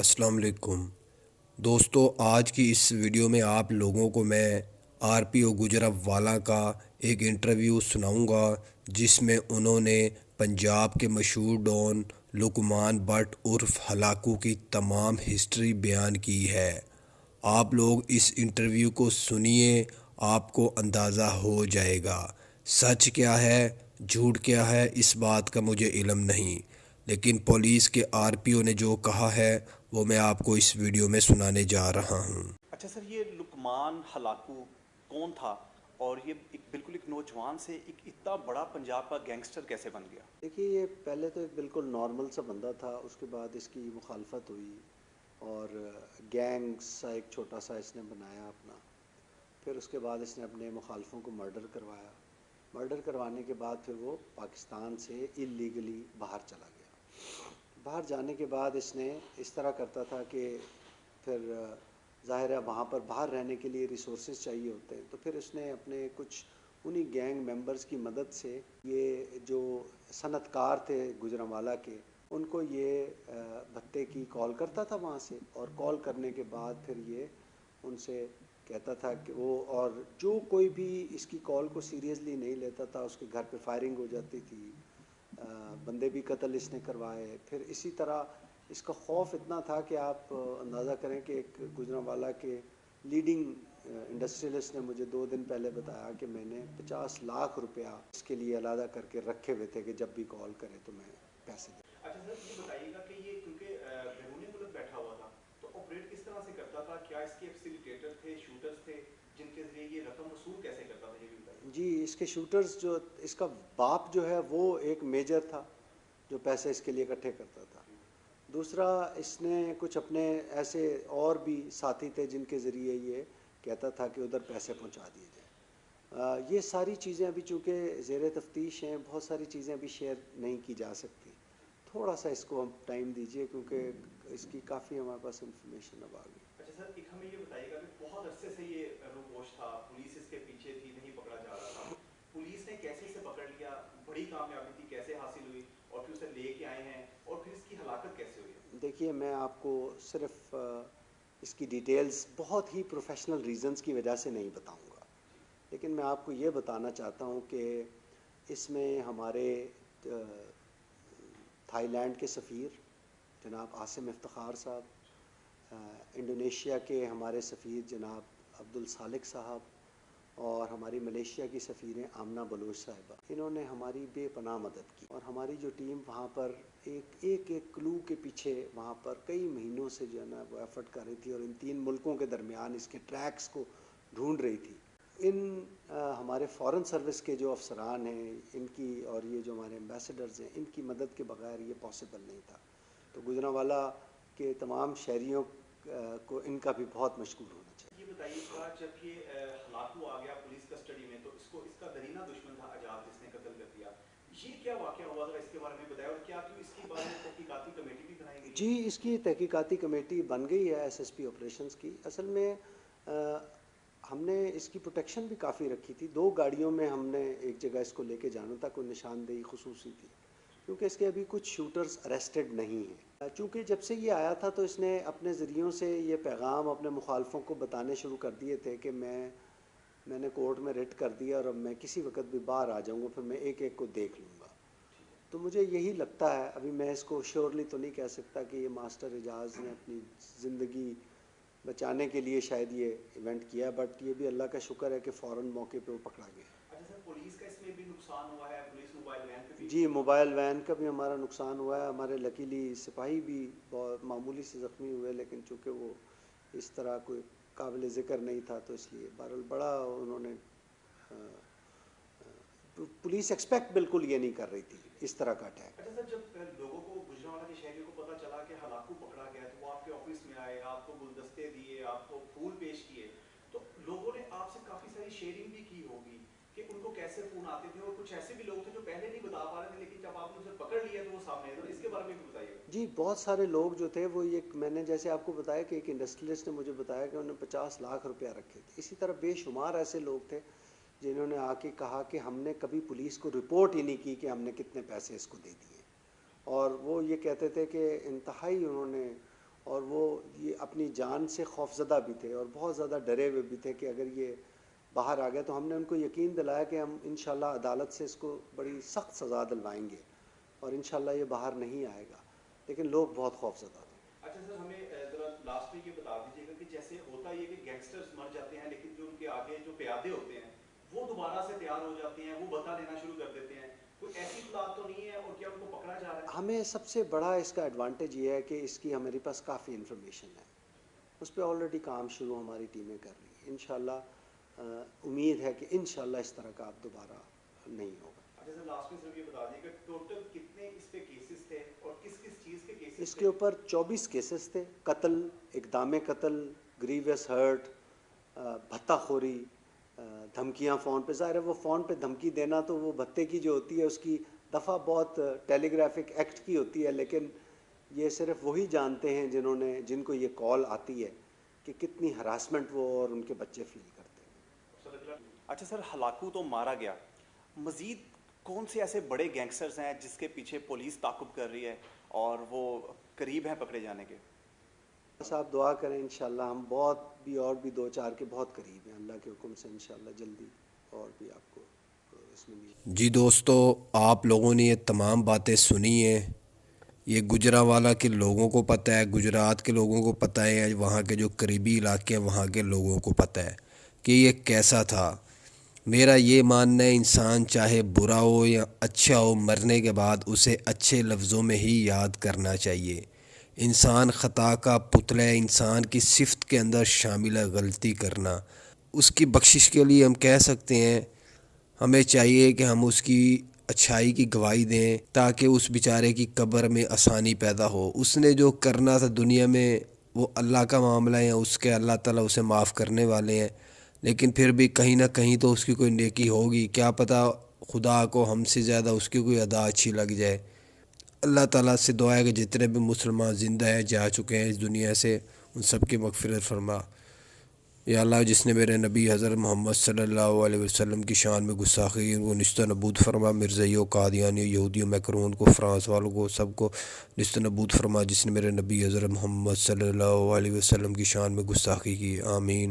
السلام علیکم دوستو، آج کی اس ویڈیو میں آپ لوگوں کو میں آر پی او گجرانوالہ کا ایک انٹرویو سناؤں گا، جس میں انہوں نے پنجاب کے مشہور ڈان لقمان بٹ عرف ہلاکو کی تمام ہسٹری بیان کی ہے۔ آپ لوگ اس انٹرویو کو سنیے، آپ کو اندازہ ہو جائے گا سچ کیا ہے جھوٹ کیا ہے۔ اس بات کا مجھے علم نہیں، لیکن پولیس کے آر پی او نے جو کہا ہے وہ میں آپ کو اس ویڈیو میں سنانے جا رہا ہوں۔ اچھا سر، یہ لقمان ہلاکو کون تھا اور یہ بالکل ایک نوجوان سے ایک اتنا بڑا پنجاب کا گینگسٹر کیسے بن گیا؟ دیکھیے، یہ پہلے تو ایک بالکل نارمل سا بندہ تھا، اس کے بعد اس کی مخالفت ہوئی اور گینگ سا ایک چھوٹا سا اس نے بنایا اپنا۔ پھر اس کے بعد اس نے اپنے مخالفوں کو مرڈر کروایا۔ مرڈر کروانے کے بعد پھر وہ پاکستان سے اللیگلی باہر چلا گیا۔ باہر جانے کے بعد اس نے اس طرح کرتا تھا کہ پھر ظاہر ہے وہاں پر باہر رہنے کے لیے ریسورسز چاہیے ہوتے ہیں، تو پھر اس نے اپنے کچھ انہی گینگ ممبرز کی مدد سے یہ جو صنعت کار تھے گوجرانوالہ کے، ان کو یہ بھتے کی کال کرتا تھا وہاں سے، اور کال کرنے کے بعد پھر یہ ان سے کہتا تھا کہ وہ، اور جو کوئی بھی اس کی کال کو سیریسلی نہیں لیتا تھا اس کے گھر پہ فائرنگ ہو جاتی تھی، بندے بھی قتل اس نے کروائے۔ پھر اسی طرح اس کا خوف اتنا تھا کہ آپ اندازہ کریں کہ ایک گوجرانوالہ کے لیڈنگ انڈسٹریلسٹ نے مجھے 2 دن پہلے بتایا کہ میں نے 50 لاکھ روپیہ اس کے لیے علیحدہ کر کے رکھے ہوئے تھے کہ جب بھی کال کرے تو میں پیسے دوں۔ اچھا سر، یہ بتائیے گا کہ یہ کیونکہ بیرون ملک بیٹھا ہوا تھا تو آپریٹ کس طرح سے کرتا تھا؟ کیا اس کے فیسیلیٹیٹر تھے، شوٹرز تھے جن کے ذریعے یہ رقم وصول کیسے کرتا تھا، یہ بھی بتائیے۔ جی، اس کے شوٹرز، جو اس کا باپ جو ہے وہ ایک میجر تھا جو پیسے اس کے لیے اکٹھے کرتا تھا۔ دوسرا، اس نے کچھ اپنے ایسے اور بھی ساتھی تھے جن کے ذریعے یہ کہتا تھا کہ ادھر پیسے پہنچا دیے جائیں۔ یہ ساری چیزیں ابھی چونکہ زیر تفتیش ہیں، بہت ساری چیزیں ابھی شیئر نہیں کی جا سکتی، تھوڑا سا اس کو ہم ٹائم دیجئے کیونکہ اس کی کافی ہمارے پاس انفارمیشن اب آ گئی۔ اچھا سر، ایک ہمیں یہ بتائیے گا کہ بہت عرصے سے یہ روپوش تھا، پولیس اس کے پیچھے تھی، نہیں پکڑا جا رہا تھا، پولیس نے کیسے اسے پکڑ لیا، بڑی کامیابی تھی، کیسے حاصل ہوئی اور پھر اسے لے کے آئے ہیں اور پھر اس کی ہلاکت کیسے ہوئی؟ دیکھیے، میں آپ کو صرف اس کی ڈیٹیلز بہت ہی پروفیشنل ریزنز کی وجہ سے نہیں بتاؤں گا، لیکن میں آپ کو یہ بتانا چاہتا ہوں کہ اس میں ہمارے تھائی لینڈ کے سفیر جناب عاصم افتخار صاحب، انڈونیشیا کے ہمارے سفیر جناب عبدالصالق صاحب، اور ہماری ملیشیا کی سفیر ہیں آمنہ بلوچ صاحبہ، انہوں نے ہماری بے پناہ مدد کی، اور ہماری جو ٹیم وہاں پر ایک کلو کے پیچھے وہاں پر کئی مہینوں سے جو ہے نا وہ ایفرٹ کر رہی تھی، اور ان 3 ملکوں کے درمیان اس کے ٹریکس کو ڈھونڈ رہی تھی۔ ان ہمارے فورن سروس کے جو افسران ہیں ان کی، اور یہ جو ہمارے ایمبیسڈرز ہیں، ان کی مدد کے بغیر یہ پاسبل نہیں تھا۔ تو گوجرانوالہ کے تمام شہریوں کو ان کا بھی بہت مشکور ہونا چاہیے۔ یہ بتائیے گا، جب یہ ہلاکو آ گیا پولیس کسٹڈی میں تو اس کا درینہ دشمن تھا اجاز، جس نے قتل کر دیا، یہ کیا واقعہ ہوا تھا، اس کے بارے میں بتایا، اور کیا اس کے بارے میں تحقیقاتی کمیٹی بھی بنائی گئی ہے؟ جی، اس کی تحقیقاتی کمیٹی بن گئی ہے، ایس ایس پی آپریشنز کی۔ اصل میں ہم نے اس کی پروٹیکشن بھی کافی رکھی تھی، 2 گاڑیوں میں ہم نے ایک جگہ اس کو لے کے جانا تھا، کوئی نشاندہی خصوصی تھی، کیونکہ اس کے ابھی کچھ شوٹرز اریسٹڈ نہیں ہیں۔ چونکہ جب سے یہ آیا تھا تو اس نے اپنے ذریعوں سے یہ پیغام اپنے مخالفوں کو بتانے شروع کر دیے تھے کہ میں نے کورٹ میں ریٹ کر دیا، اور اب میں کسی وقت بھی باہر آ جاؤں گا، پھر میں ایک ایک کو دیکھ لوں گا۔ تو مجھے یہی لگتا ہے، ابھی میں اس کو شیورلی تو نہیں کہہ سکتا کہ یہ ماسٹر اعجاز نے اپنی زندگی بچانے کے لیے شاید یہ ایونٹ کیا، بٹ یہ بھی اللہ کا شکر ہے کہ فوراً موقع پہ وہ پکڑا گیا۔ اچھا سر، پولیس کا اس میں بھی نقصان ہوا ہے، پولیس موبائل وین پہ بھی؟ جی، موبائل وین کا بھی ہمارا نقصان ہوا ہے، ہمارے لکیلی سپاہی بھی بہت معمولی سے زخمی ہوئے، لیکن چونکہ وہ اس طرح کوئی قابل ذکر نہیں تھا تو اس لیے بہرحال بڑا انہوں نے پولیس ایکسپیکٹ بالکل یہ نہیں کر رہی تھی اس طرح کا اٹیک۔ اچھا سر، جب لوگوں کو، گوجرانوالہ کے شہریوں کو پتہ چلا کہ ہلاکو پکڑا گیا ہے تو وہ آپ کے آفس میں آئے، آپ کو گلدستے دیے، آپ کو پھول پیش کیے، تو لوگوں نے آپ سے کافی ساری شیئرنگ بھی کی ہوگی کہ ان کو کیسے فون آتے تھے، اور کچھ ایسے بھی لوگ تھے جو پہلے نہیں بتا پا رہے تھے لیکن جب آپ نے اسے پکڑ لیا تو وہ سامنے آئے، تو اس کے بارے میں بھی بتائیے گا۔ جی، بہت سارے لوگ جو تھے وہ یہ، میں نے جیسے آپ کو بتایا کہ ایک انڈسٹریلسٹ نے مجھے بتایا کہ انہوں نے 50 لاکھ روپیہ رکھے تھے، اسی طرح بے شمار ایسے لوگ تھے جنہوں نے آ کے کہا کہ ہم نے کبھی پولیس کو رپورٹ ہی نہیں کی کہ ہم نے کتنے پیسے اس کو دے دیے، اور وہ یہ کہتے تھے کہ انتہائی انہوں نے، اور وہ یہ اپنی جان سے خوفزدہ بھی تھے اور بہت زیادہ ڈرے ہوئے بھی تھے کہ اگر یہ باہر آ گیا تو ہم نے ان کو یقین دلایا کہ ہم انشاءاللہ عدالت سے اس کو بڑی سخت سزا دلوائیں گے اور انشاءاللہ یہ باہر نہیں آئے گا، لیکن لوگ بہت خوفزدہ تھے۔ اچھا سر، ہمیں ذرا لاسٹ میں یہ بتا دیجیے گا کہ جیسے ہوتا یہ کہ گینگسٹرز مر جاتے ہیں لیکن جو ان کے آگے جو پیادے ہوتے ہیں وہ دوبارہ سے تیار ہو جاتے ہیں، وہ بتا دینا شروع کر دیتے ہیں، کوئی ایسی اطلاعات تو نہیں ہے؟ اور کیا ان کو پکڑا جا رہا ہے؟ ہمیں سب سے بڑا اس کا ایڈوانٹیج یہ ہے کہ اس کی ہمارے پاس کافی انفارمیشن ہے، اس پہ آلریڈی کام شروع ہماری ٹیمیں کر رہی ہیں۔ انشاءاللہ امید ہے کہ انشاءاللہ اس طرح کا اب دوبارہ نہیں ہوگا۔ اچھا سر، لاسٹ میں صرف یہ بتا دیجیے کہ ٹوٹل کتنے اس پہ کیسز تھے اور کس کس چیز کے کیسز اس کے اوپر 24 کیسز تھے، قتل، اقدام قتل، گریویس ہرٹ، بھتہ خوری، دھمکیاں فون پہ۔ ظاہر ہے وہ فون پہ دھمکی دینا تو وہ بھتے کی جو ہوتی ہے اس کی دفعہ بہت ٹیلی گرافک ایکٹ کی ہوتی ہے، لیکن یہ صرف وہی جانتے ہیں جن کو یہ کال آتی ہے کہ کتنی ہراسمنٹ وہ اور ان کے بچے فیل کرتے ہیں۔ اچھا سر، ہلاکو تو مارا گیا، مزید کون سے ایسے بڑے گینگسٹرز ہیں جس کے پیچھے پولیس تعاقب کر رہی ہے اور وہ قریب ہیں پکڑے جانے کے؟ بس آپ دعا کریں، انشاءاللہ ہم بہت بھی اور بھی 2-4 کے بہت قریب ہیں، اللہ کے حکم سے انشاءاللہ جلدی اور بھی آپ کو اس میں نہیں۔ جی دوستو، آپ لوگوں نے یہ تمام باتیں سنی ہیں، یہ گجرانوالہ کے لوگوں کو پتہ ہے، گجرات کے لوگوں کو پتہ ہے، وہاں کے جو قریبی علاقے ہیں وہاں کے لوگوں کو پتہ ہے کہ یہ کیسا تھا۔ میرا یہ ماننا ہے انسان چاہے برا ہو یا اچھا ہو، مرنے کے بعد اسے اچھے لفظوں میں ہی یاد کرنا چاہیے۔ انسان خطا کا پتلا ہے، انسان کی صفت کے اندر شامل ہے غلطی کرنا۔ اس کی بخشش کے لیے ہم کہہ سکتے ہیں ہمیں چاہیے کہ ہم اس کی اچھائی کی گواہی دیں تاکہ اس بیچارے کی قبر میں آسانی پیدا ہو۔ اس نے جو کرنا تھا دنیا میں وہ اللہ کا معاملہ ہے، اس کے اللہ تعالیٰ اسے معاف کرنے والے ہیں، لیکن پھر بھی کہیں نہ کہیں تو اس کی کوئی نیکی ہوگی، کیا پتہ خدا کو ہم سے زیادہ اس کی کوئی ادا اچھی لگ جائے۔ اللہ تعالیٰ سے دعا ہے کہ جتنے بھی مسلمان زندہ ہیں جا چکے ہیں اس دنیا سے، ان سب کی مغفرت فرما۔ یا اللہ، جس نے میرے نبی حضرت محمد صلی اللہ علیہ وسلم کی شان میں گستاخی وہ نشت و نبود فرما، مرزائیوں، قادیانیوں، یہودیوں، میکرون کو، فرانس والوں کو، سب کو نشت و نبود فرما، جس نے میرے نبی حضرت محمد صلی اللہ علیہ وسلم کی شان میں گستاخی کی۔ آمین۔